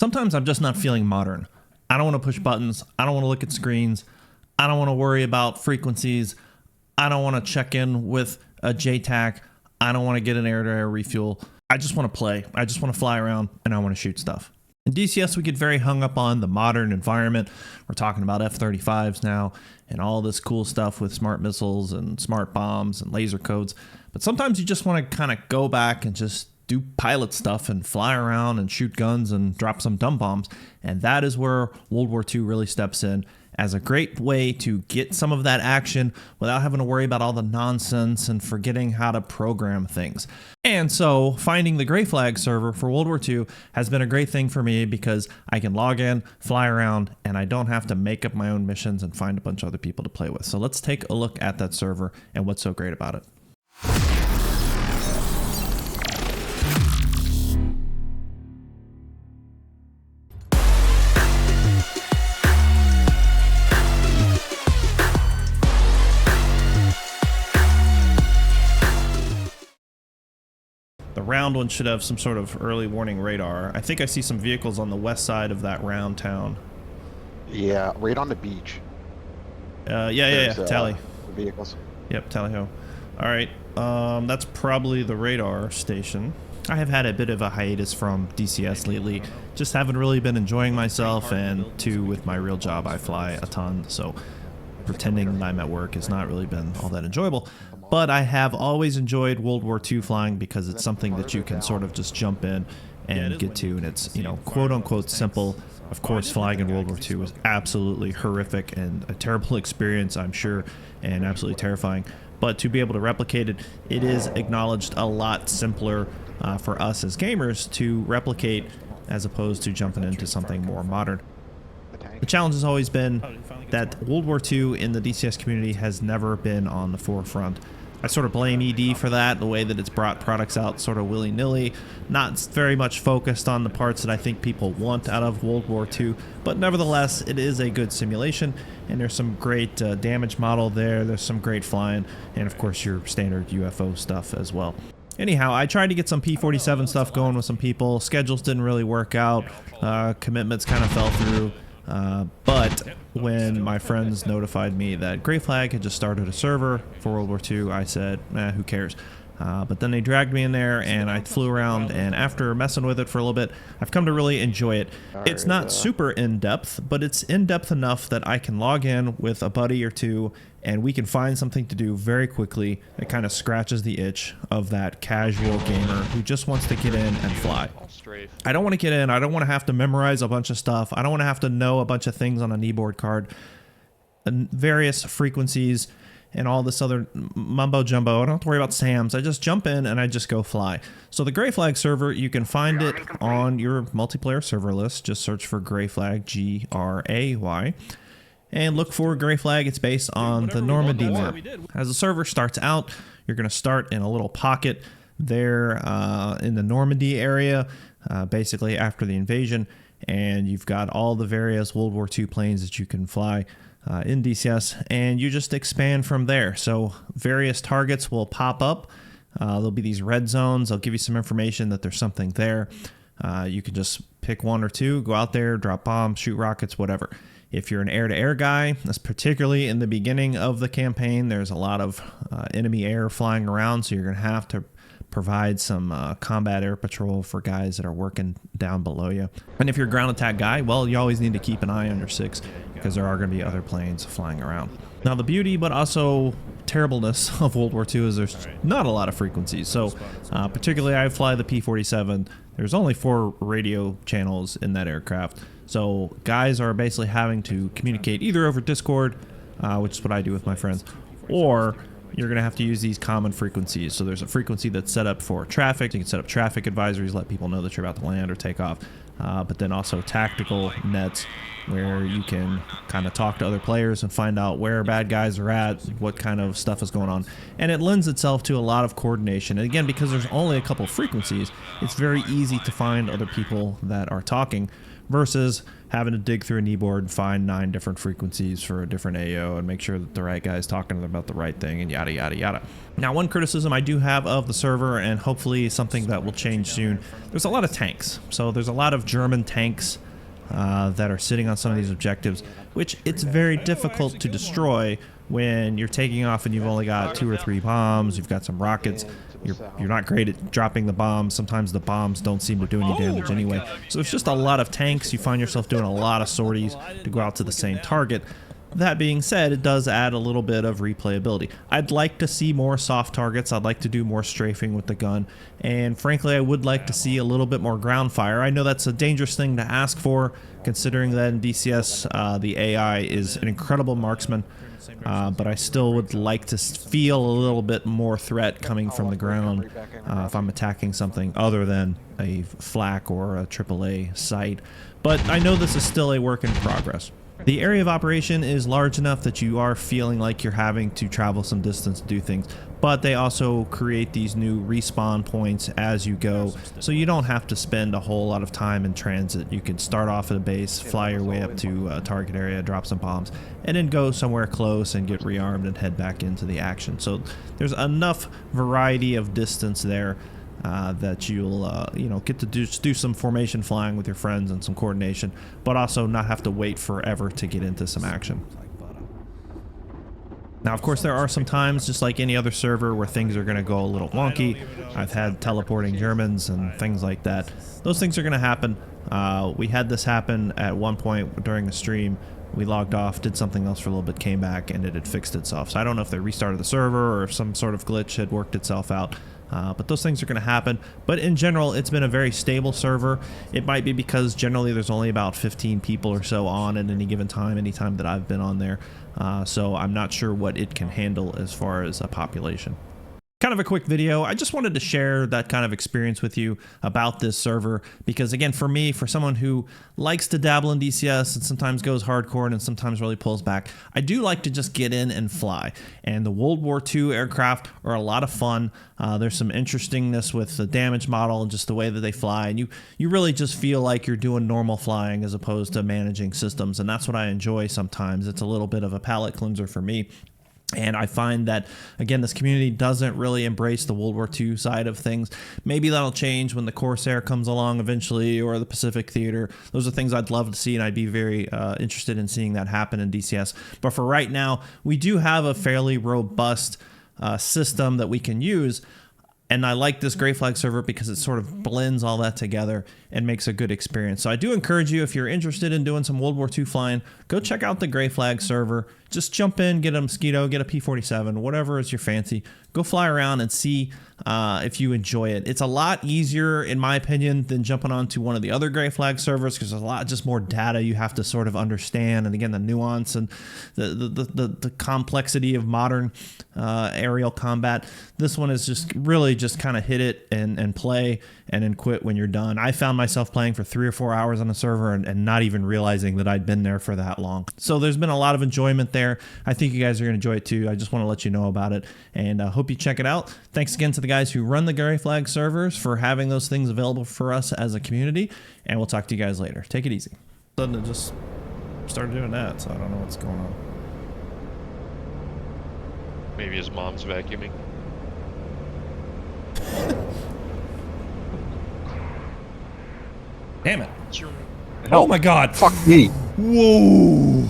Sometimes I'm just not feeling modern. I don't want to push buttons. I don't want to look at screens. I don't want to worry about frequencies. I don't want to check in with a JTAC. I don't want to get an air-to-air refuel. I just want to play. I just want to fly around and I want to shoot stuff. In DCS, we get very hung up on the modern environment. We're talking about F-35s now and all this cool stuff with smart missiles and smart bombs and laser codes. But sometimes you just want to kind of go back and just do pilot stuff and fly around and shoot guns and drop some dumb bombs. And that is where World War II really steps in as a great way to get some of that action without having to worry about all the nonsense and forgetting how to program things. And so finding the Grayflag server for World War II has been a great thing for me because I can log in, fly around, and I don't have to make up my own missions and find a bunch of other people to play with. So let's take a look at that server and what's so great about it. The round one should have some sort of early warning radar. I think I see some vehicles on the west side of that round town. Yeah, right on the beach. Yeah. Tally. Vehicles. Yep, tally-ho. All right, that's probably the radar station. I have had a bit of a hiatus from DCS lately. Just haven't really been enjoying myself, and two, with my real job, I fly a ton, so pretending that I'm at work has not really been all that enjoyable. But I have always enjoyed World War II flying because it's something that you can sort of just jump in and get to, and it's, you know, quote-unquote simple. Of course, flying in World War II was absolutely horrific and a terrible experience, I'm sure, and absolutely terrifying. But to be able to replicate it, it is acknowledged a lot simpler for us as gamers to replicate as opposed to jumping into something more modern. The challenge has always been that World War II in the DCS community has never been on the forefront. I sort of blame ED for that, the way that it's brought products out sort of willy-nilly, not very much focused on the parts that I think people want out of World War II, but nevertheless, it is a good simulation, and there's some great damage model there, there's some great flying, and of course your standard UFO stuff as well. Anyhow, I tried to get some P-47 stuff going with some people, schedules didn't really work out, commitments kind of fell through. But when my friends notified me that Grayflag had just started a server for World War II, I said, who cares? But then they dragged me in there and I flew around, and after messing with it for a little bit, I've come to really enjoy it. It's not super in-depth, but it's in-depth enough that I can log in with a buddy or two and we can find something to do very quickly. It kind of scratches the itch of that casual gamer who just wants to get in and fly. I don't want to get in. I don't want to have to memorize a bunch of stuff. I don't want to have to know a bunch of things on a kneeboard card and various frequencies and all this other mumbo jumbo. I don't have to worry about SAMs. I just jump in and I just go fly. So the Grayflag server, you can find it on your multiplayer server list. Just search for Grayflag, G-R-A-Y, and look for Grayflag. It's based on the Normandy map. As the server starts out, you're going to start in a little pocket there in the Normandy area, basically after the invasion, and you've got all the various World War II planes that you can fly in DCS, and you just expand from there. So various targets will pop up. There'll be these red zones. They'll give you some information that there's something there. You can just pick one or two, go out there, drop bombs, shoot rockets, whatever. If you're an air-to-air guy, that's particularly in the beginning of the campaign, there's a lot of enemy air flying around, so you're going to have to provide some combat air patrol for guys that are working down below you. And if you're a ground attack guy, well, you always need to keep an eye on your 6 because there are going to be other planes flying around. Now, the beauty, but also terribleness of World War II is there's not a lot of frequencies. So particularly I fly the P-47. There's only 4 radio channels in that aircraft. So guys are basically having to communicate either over Discord, which is what I do with my friends, or you're going to have to use these common frequencies. So there's a frequency that's set up for traffic. You can set up traffic advisories, let people know that you're about to land or take off. But then also tactical nets where you can kind of talk to other players and find out where bad guys are at, what kind of stuff is going on. And it lends itself to a lot of coordination. And again, because there's only a couple frequencies, it's very easy to find other people that are talking versus having to dig through a kneeboard and find 9 different frequencies for a different AO and make sure that the right guy is talking to them about the right thing and yada, yada, yada. Now, one criticism I do have of the server, and hopefully something that will change soon, there's a lot of tanks. So there's a lot of German tanks that are sitting on some of these objectives, which it's very difficult to destroy when you're taking off and you've only got 2 or 3 bombs, you've got some rockets, you're not great at dropping the bombs. Sometimes the bombs don't seem to do any damage anyway. So it's just a lot of tanks. You find yourself doing a lot of sorties to go out to the same target. That being said, it does add a little bit of replayability. I'd like to see more soft targets. I'd like to do more strafing with the gun. And frankly, I would like to see a little bit more ground fire. I know that's a dangerous thing to ask for, considering that in DCS, the AI is an incredible marksman. But I still would like to feel a little bit more threat coming from the ground if I'm attacking something other than a flak or a AAA site. But I know this is still a work in progress. The area of operation is large enough that you are feeling like you're having to travel some distance to do things, but they also create these new respawn points as you go, so you don't have to spend a whole lot of time in transit. You can start off at a base, fly your way up to a target area, drop some bombs, and then go somewhere close and get rearmed and head back into the action. So there's enough variety of distance there that you'll you know, get to do some formation flying with your friends and some coordination, but also not have to wait forever to get into some action. Now, of course, there are some times, just like any other server, where things are going to go a little wonky. I've had teleporting Germans and things like that. Those things are going to happen. We had this happen at one point during the stream. We logged off, did something else for a little bit, came back, and it had fixed itself. So I don't know if they restarted the server or if some sort of glitch had worked itself out. But those things are going to happen. But in general, it's been a very stable server. It might be because generally there's only about 15 people or so on at any given time, anytime that I've been on there. So I'm not sure what it can handle as far as a population. Kind of a quick video. I just wanted to share that kind of experience with you about this server, because again, for me, for someone who likes to dabble in DCS and sometimes goes hardcore and sometimes really pulls back, I do like to just get in and fly. And the World War II aircraft are a lot of fun. There's some interestingness with the damage model and just the way that they fly, and you really just feel like you're doing normal flying as opposed to managing systems, and that's what I enjoy sometimes. It's a little bit of a palate cleanser for me. And I find that, again, this community doesn't really embrace the World War II side of things. Maybe that'll change when the Corsair comes along eventually, or the Pacific Theater. Those are things I'd love to see, and I'd be very interested in seeing that happen in DCS. But for right now, we do have a fairly robust system that we can use. And I like this Grayflag server because it sort of blends all that together and makes a good experience. So I do encourage you, if you're interested in doing some World War II flying, go check out the Grayflag server. Just jump in, get a Mosquito, get a P-47, whatever is your fancy. Go fly around and see if you enjoy it. It's a lot easier, in my opinion, than jumping onto one of the other Grayflag servers, because there's a lot just more data you have to sort of understand, and again, the nuance and the complexity of modern aerial combat. This one is just really just kind of hit it and play and then quit when you're done. I found myself playing for 3 or 4 hours on a server and not even realizing that I'd been there for that long. So there's been a lot of enjoyment there. I think you guys are going to enjoy it too. I just want to let you know about it, and hope you check it out. Thanks again to the guys who run the Grayflag servers for having those things available for us as a community, and we'll talk to you guys later. Take it easy. Suddenly just started doing that, so I don't know what's going on. Maybe his mom's vacuuming. Damn it. No. Oh my god. Fuck me. Whoa.